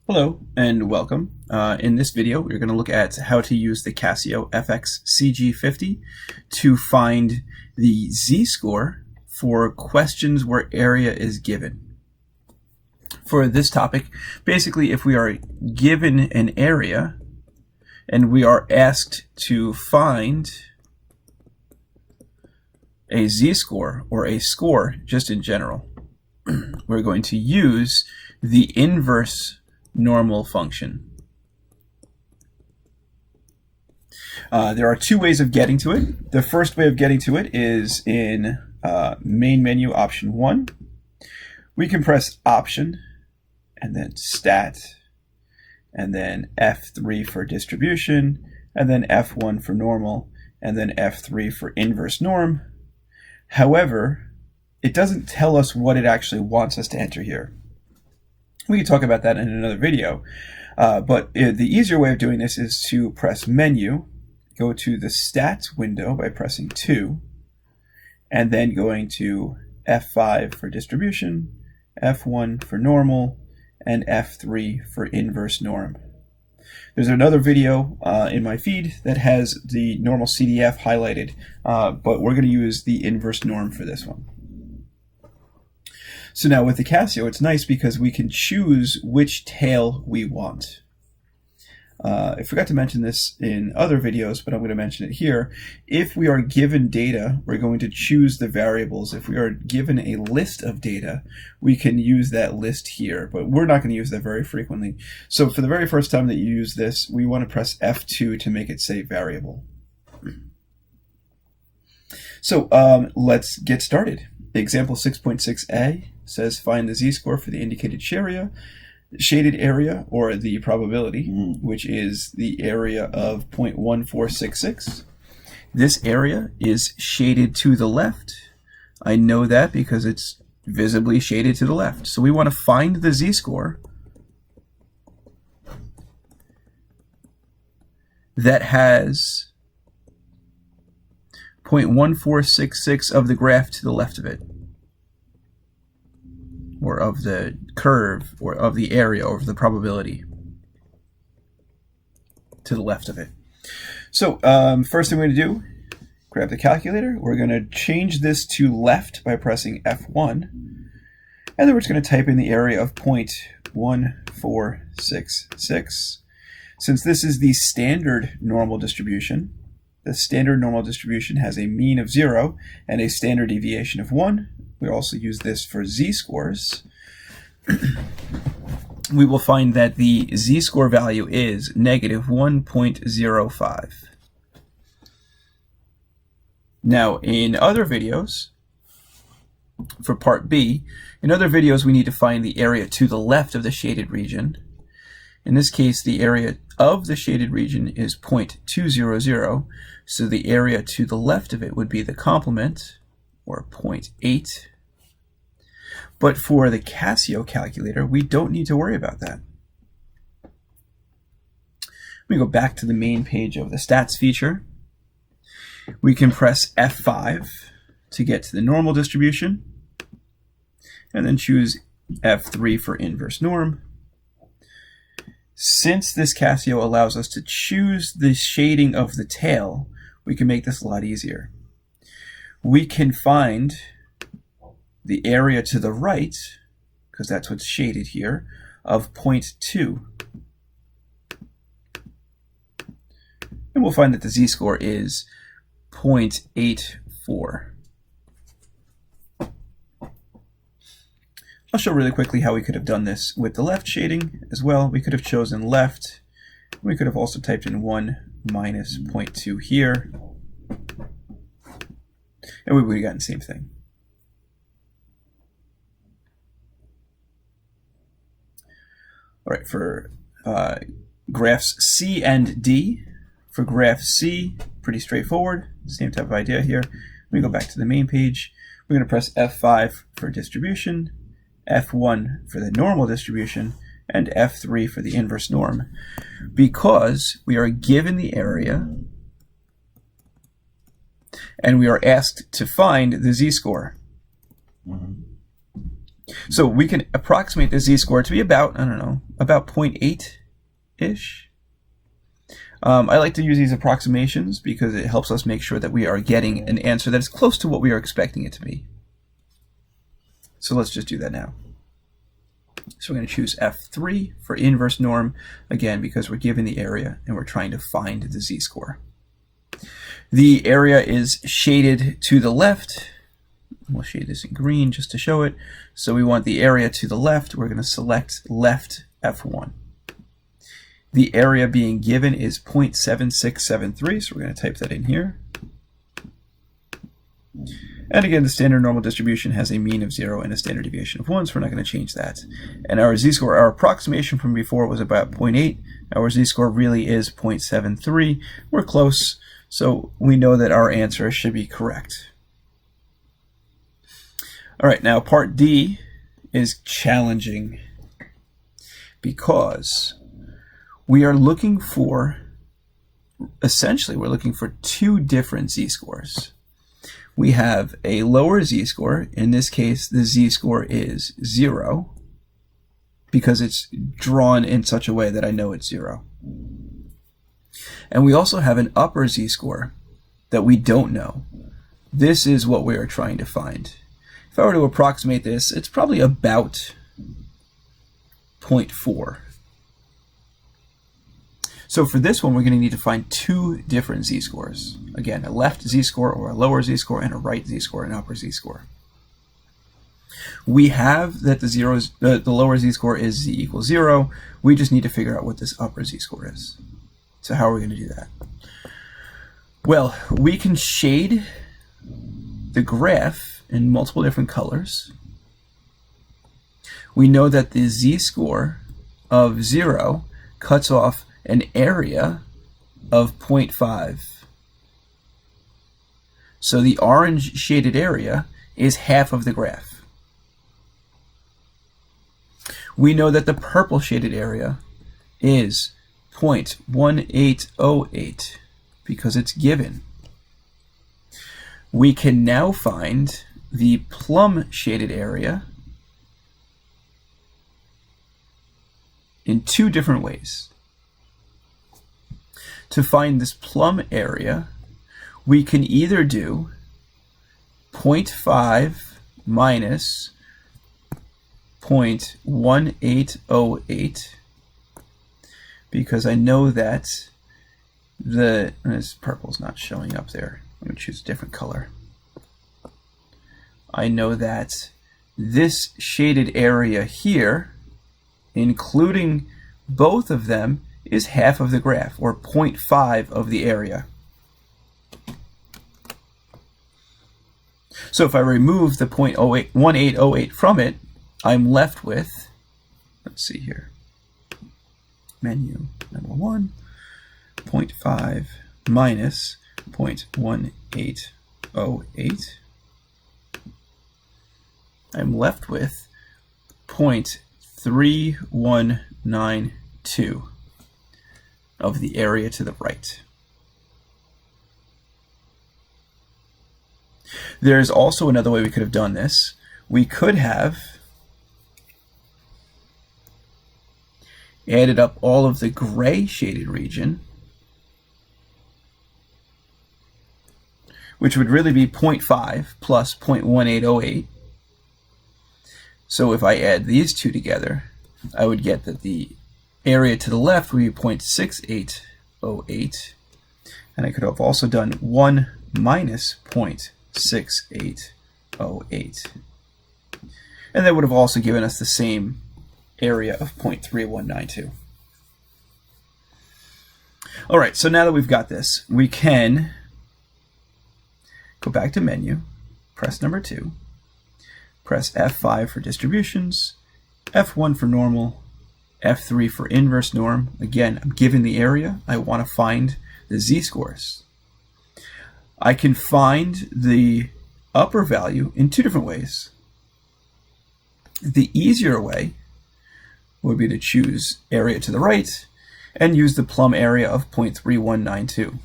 Hello and welcome. In this video, we're going to look at how to use the Casio fx-CG50 to find the z-score for questions where area is given. For this topic, basically if we are given an area and we are asked to find a z-score or a score just in general, we're going to use the inverse normal function. There are two ways of getting to it. The first way of getting to it is in main menu option 1. We can press option and then stat and then F3 for distribution and then F1 for normal and then F3 for inverse norm. However, it doesn't tell us what it actually wants us to enter here. We can talk about that in another video, but the easier way of doing this is to press menu, go to the stats window by pressing 2, and then going to F5 for distribution, F1 for normal, and F3 for inverse norm. There's another video in my feed that has the normal CDF highlighted, but we're going to use the inverse norm for this one. So now with the Casio, it's nice because we can choose which tail we want. I forgot to mention this in other videos, but I'm going to mention it here. If we are given data, we're going to choose the variables. If we are given a list of data, we can use that list here, but we're not going to use that very frequently. So for the very first time that you use this, we want to press F2 to make it say variable. So let's get started. Example 6.6a says find the z-score for the indicated shaded area, or the probability, which is the area of 0.1466. This area is shaded to the left. I know that because it's visibly shaded to the left. So we want to find the z-score that has 0.1466 of the graph to the left of it, or of the curve, or of the area, or of the probability to the left of it. So first thing we're going to do, grab the calculator. We're going to change this to left by pressing F1, and then we're just going to type in the area of 0.1466. Since this is the standard normal distribution, the standard normal distribution has a mean of 0 and a standard deviation of 1. We also use this for z-scores. We will find that the z-score value is negative 1.05. Now, in other videos, for part B, in other videos we need to find the area to the left of the shaded region. In this case, the area of the shaded region is 0.200, so the area to the left of it would be the complement, or 0.8. But for the Casio calculator, we don't need to worry about that. We go back to the main page of the stats feature. We can press F5 to get to the normal distribution, and then choose F3 for inverse norm. Since this Casio allows us to choose the shading of the tail, we can make this a lot easier. We can find the area to the right, because that's what's shaded here, of 0.2. And we'll find that the z-score is 0.84. I'll show really quickly how we could have done this with the left shading as well. We could have chosen left. We could have also typed in 1 minus 0.2 here, and we would have gotten the same thing. All right, for graphs C and D, for graph C, pretty straightforward, same type of idea here. We go back to the main page. We're going to press F5 for distribution, F1 for the normal distribution, and F3 for the inverse norm, because we are given the area and we are asked to find the z-score. So we can approximate the z-score to be about, I don't know, about 0.8-ish. I like to use these approximations because it helps us make sure that we are getting an answer that is close to what we are expecting it to be. So let's just do that now. So we're going to choose F3 for inverse norm, again, because we're given the area and we're trying to find the z-score. The area is shaded to the left. We'll shade this in green just to show it. So we want the area to the left. We're going to select left F1. The area being given is 0.7673, so we're going to type that in here. And again, the standard normal distribution has a mean of 0 and a standard deviation of 1, so we're not going to change that. And our z-score, our approximation from before was about 0.8. Our z-score really is 0.73. We're close, so we know that our answer should be correct. All right, now part D is challenging because we are looking for, essentially, we're looking for two different z-scores. We have a lower z-score. In this case, the z-score is 0 because it's drawn in such a way that I know it's 0. And we also have an upper z-score that we don't know. This is what we are trying to find. If I were to approximate this, it's probably about 0.4. So for this one, we're going to need to find two different z-scores. Again, a left z-score or a lower z-score, and a right z-score and upper z-score. We have that the lower z-score is z equals 0. We just need to figure out what this upper z-score is. So how are we going to do that? Well, we can shade the graph in multiple different colors. We know that the z-score of 0 cuts off an area of 0.5. So the orange shaded area is half of the graph. We know that the purple shaded area is 0.1808 because it's given. We can now find the plum shaded area in two different ways. To find this plum area, we can either do 0.5 minus 0.1808, because I know that this purple's not showing up there. I'm going to choose a different color. I know that this shaded area here, including both of them, is half of the graph, or 0.5 of the area. So if I remove the 0.1808 from it, I'm left with, let's see here, menu number 1, 0.5 minus 0.1808. I'm left with 0.3192 of the area to the right. There's also another way we could have done this. We could have added up all of the gray shaded region, which would really be 0.5 plus 0.1808. So if I add these two together, I would get that the area to the left would be 0.6808, and I could have also done 1 minus 0.6808. And that would have also given us the same area of 0.3192. All right, so now that we've got this, we can go back to menu, press number 2, press F5 for distributions, F1 for normal, F3 for inverse norm. Again, I'm given the area. I want to find the z-scores. I can find the upper value in two different ways. The easier way would be to choose area to the right and use the plum area of 0.3192.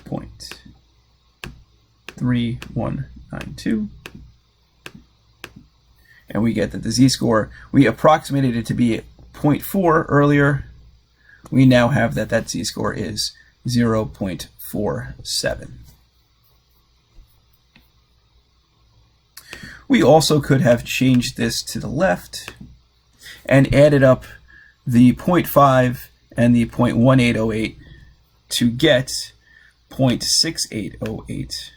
0.3192. and we get that the z-score, we approximated it to be 0.4 earlier. We now have that z-score is 0.47. We also could have changed this to the left and added up the 0.5 and the 0.1808 to get 0.6808,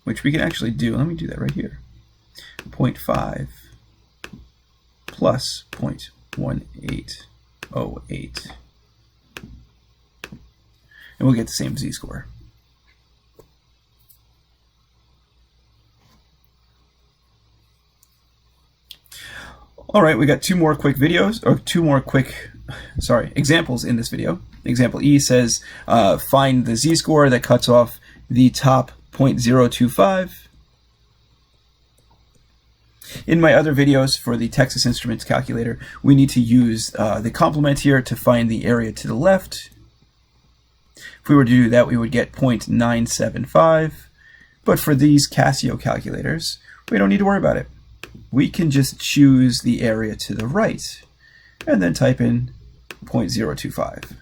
which we can actually do. Let me do that right here. 0.5 plus 0.1808. And we'll get the same z-score. All right, we got two more quick examples in this video. Example E says, find the z-score that cuts off the top 0.025. In my other videos for the Texas Instruments calculator, we need to use the complement here to find the area to the left. If we were to do that, we would get 0.975. But for these Casio calculators, we don't need to worry about it. We can just choose the area to the right and then type in 0.025.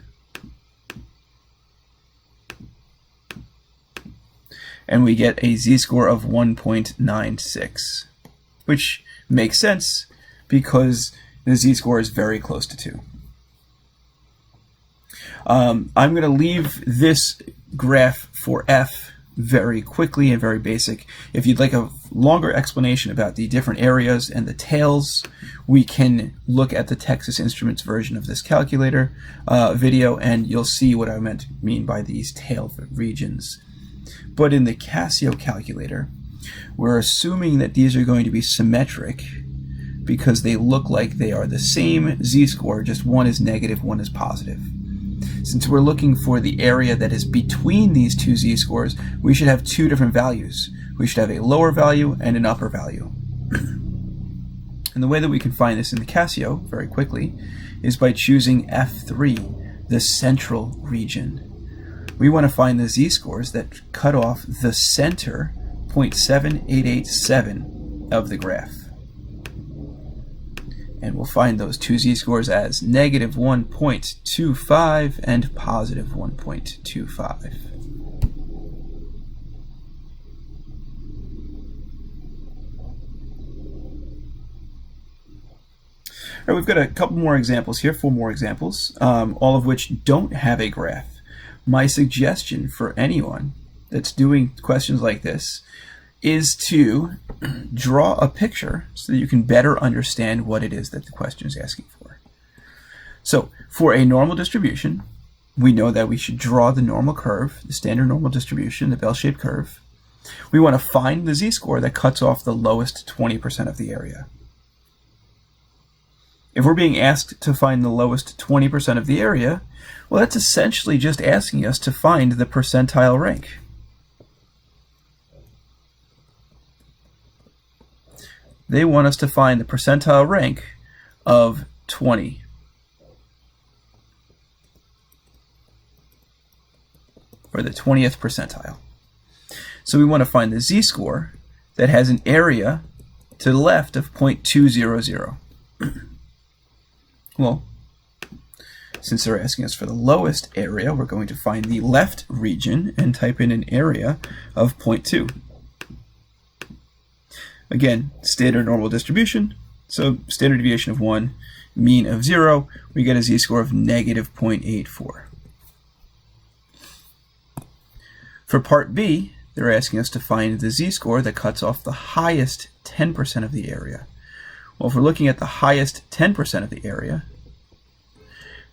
And we get a z-score of 1.96, which makes sense because the z-score is very close to 2. I'm going to leave this graph for F very quickly and very basic. If you'd like a longer explanation about the different areas and the tails, we can look at the Texas Instruments version of this calculator video, and you'll see what I mean by these tail regions. But in the Casio calculator, we're assuming that these are going to be symmetric because they look like they are the same z-score, just one is negative, one is positive. Since we're looking for the area that is between these two z-scores, we should have two different values. We should have a lower value and an upper value. And the way that we can find this in the Casio, very quickly, is by choosing F3, the central region. We want to find the z-scores that cut off the center 0.7887 of the graph. And we'll find those two z-scores as negative 1.25 and positive 1.25. All right, we've got a couple more examples here, 4 more examples, all of which don't have a graph. My suggestion for anyone that's doing questions like this is to draw a picture so that you can better understand what it is that the question is asking for. So for a normal distribution, we know that we should draw the normal curve, the standard normal distribution, the bell-shaped curve. We want to find the z-score that cuts off the lowest 20% of the area. If we're being asked to find the lowest 20% of the area, well, that's essentially just asking us to find the percentile rank. They want us to find the percentile rank of 20. Or the 20th percentile. So we want to find the z-score that has an area to the left of 0.200. Well, since they're asking us for the lowest area, we're going to find the left region and type in an area of 0.2. Again, standard normal distribution, so standard deviation of 1, mean of 0, we get a z-score of negative 0.84. For part B, they're asking us to find the z-score that cuts off the highest 10% of the area. Well, if we're looking at the highest 10% of the area,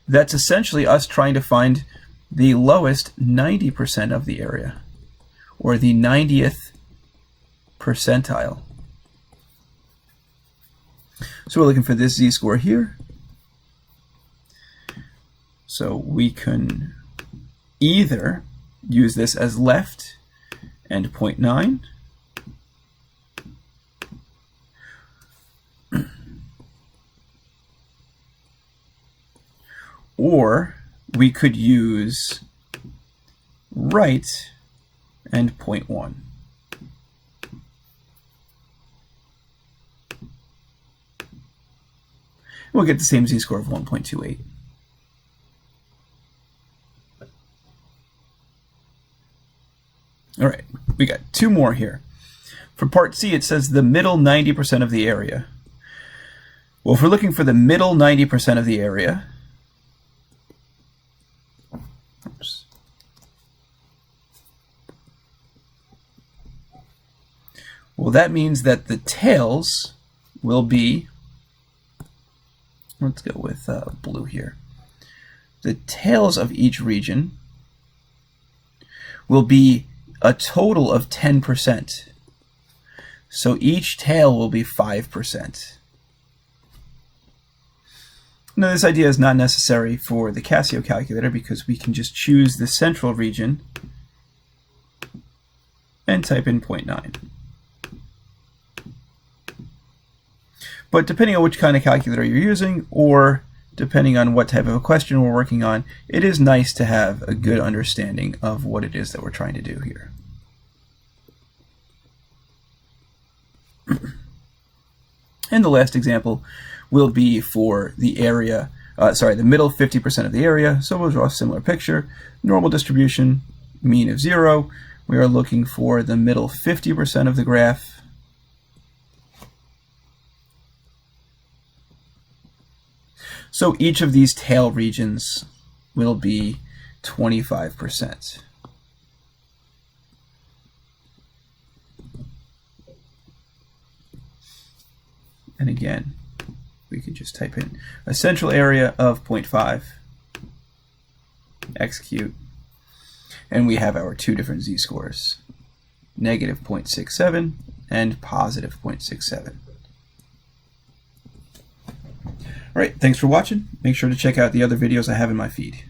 that's essentially us trying to find the lowest 90% of the area, or the 90th percentile. So we're looking for this z-score here. So we can either use this as left and 0.9, or we could use right and 0.1. We'll get the same z-score of 1.28. All right, we got two more here. For part C, it says the middle 90% of the area. Well, if we're looking for the middle 90% of the area, oops. Well, that means that the tails will be, let's go with blue here. The tails of each region will be a total of 10%. So each tail will be 5%. Now, this idea is not necessary for the Casio calculator because we can just choose the central region and type in 0.9. But depending on which kind of calculator you're using, or depending on what type of a question we're working on, it is nice to have a good understanding of what it is that we're trying to do here. And the last example will be for the area, the middle 50% of the area. So we'll draw a similar picture. Normal distribution, mean of 0. We are looking for the middle 50% of the graph. So each of these tail regions will be 25%. And again, we can just type in a central area of 0.5, execute, and we have our two different z-scores, negative 0.67 and positive 0.67. All right, thanks for watching. Make sure to check out the other videos I have in my feed.